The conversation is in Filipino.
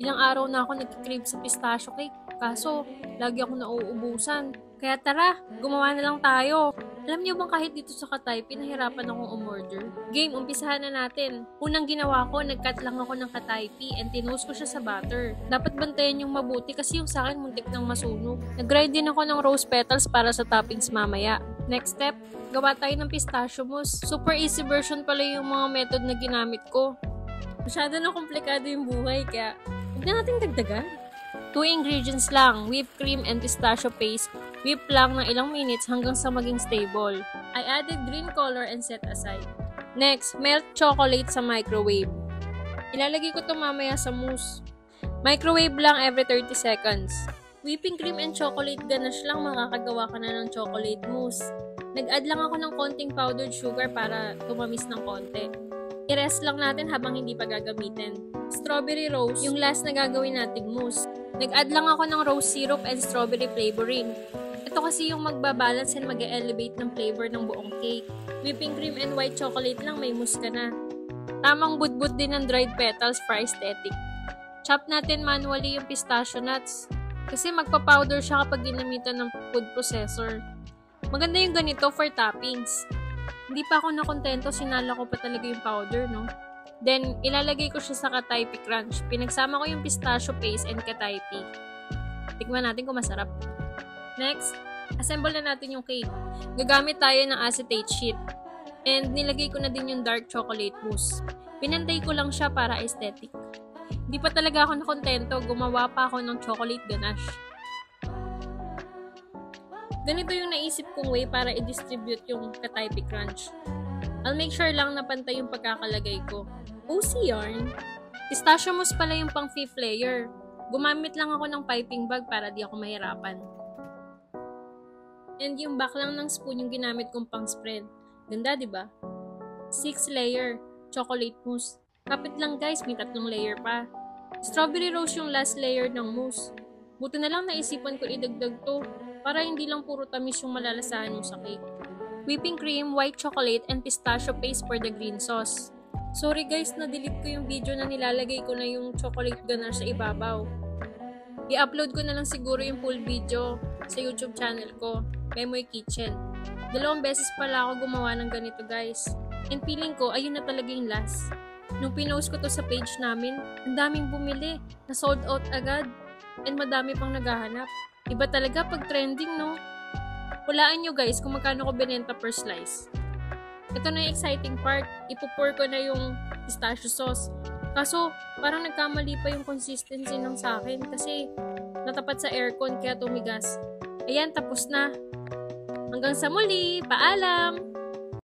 Ilang araw na ako nag-crave sa pistachio cake, kaso lagi ako nauubusan. Kaya tara, gumawa na lang tayo. Alam niyo bang kahit dito sa Katay, pinahirapan akong umorder? Game, umpisahan na natin. Unang ginawa ko, nag-cut lang ako ng kataypi and tinost ko siya sa butter. Dapat bantayan yung mabuti kasi yung sa akin muntik nang masunog. Nag-grind din ako ng rose petals para sa toppings mamaya. Next step, gawa tayo ng pistachio mousse. Super easy version pala yung mga method na ginamit ko. Masyado na komplikado yung buhay kaya huwag na natin dagdagan. 2 ingredients lang, whipped cream and pistachio paste. Whip lang ng ilang minutes hanggang sa maging stable. I added green color and set aside. Next, melt chocolate sa microwave. Ilalagay ko ito mamaya sa mousse. Microwave lang every 30 seconds. Whipping cream and chocolate ganache lang makakagawa ka na ng chocolate mousse. Nag-add lang ako ng konting powdered sugar para tumamis ng konti. I-rest lang natin habang hindi pa gagamitin. Strawberry rose, yung last na gagawin nating mousse. Nag-add lang ako ng rose syrup and strawberry flavoring. Ito kasi yung magbabalance and mag-elevate ng flavor ng buong cake. Whipping cream and white chocolate lang, may mousse ka na. Tamang budbud din ng dried petals for aesthetic. Chop natin manually yung pistachio nuts. Kasi magpa-powder siya kapag ginamitan ng food processor. Maganda yung ganito for toppings. Hindi pa ako nakontento, sinala ko pa talaga yung powder, no? Then, ilalagay ko siya sa kataypi crunch. Pinagsama ko yung pistachio paste and kataypi. Tikman natin kung masarap. Next, assemble na natin yung cake. Gagamit tayo ng acetate sheet. And nilagay ko na din yung dark chocolate mousse. Pinantay ko lang siya para aesthetic. Hindi pa talaga ako nakontento, gumawa pa ako ng chocolate ganache. Ganito yung naisip kong way para i-distribute yung kataypi crunch. I'll make sure lang na pantay yung pagkakalagay ko. OC yarn. Pistachio mousse pala yung pang 5th layer. Gumamit lang ako ng piping bag para di ako mahirapan. And yung back lang ng spoon yung ginamit kong pang spread. Ganda, di ba? 6th layer, chocolate mousse. Kapit lang guys, may 3 layer pa. Strawberry rose yung last layer ng mousse. Buti na lang naisipan ko idagdag to para hindi lang puro tamis yung malalasahan mo sa cake. Whipping cream, white chocolate, and pistachio paste for the green sauce. Sorry guys, na-delete ko yung video na nilalagay ko na yung chocolate ganache sa ibabaw. I-upload ko na lang siguro yung full video sa YouTube channel ko, Memoy Kitchen. 2 beses pala ako gumawa ng ganito guys. And feeling ko, ayun na talaga yung last. Nung pinost ko to sa page namin, ang daming bumili. Na-sold out agad. And madami pang naghahanap. Iba talaga pag trending, no? Hulaan nyo guys kung magkano ko binenta per slice. Ito na yung exciting part. Ipupour ko na yung pistachio sauce. Kaso, parang nagkamali pa yung consistency ng sa akin kasi natapat sa aircon kaya tumigas. Ayan, tapos na. Hanggang sa muli. Paalam!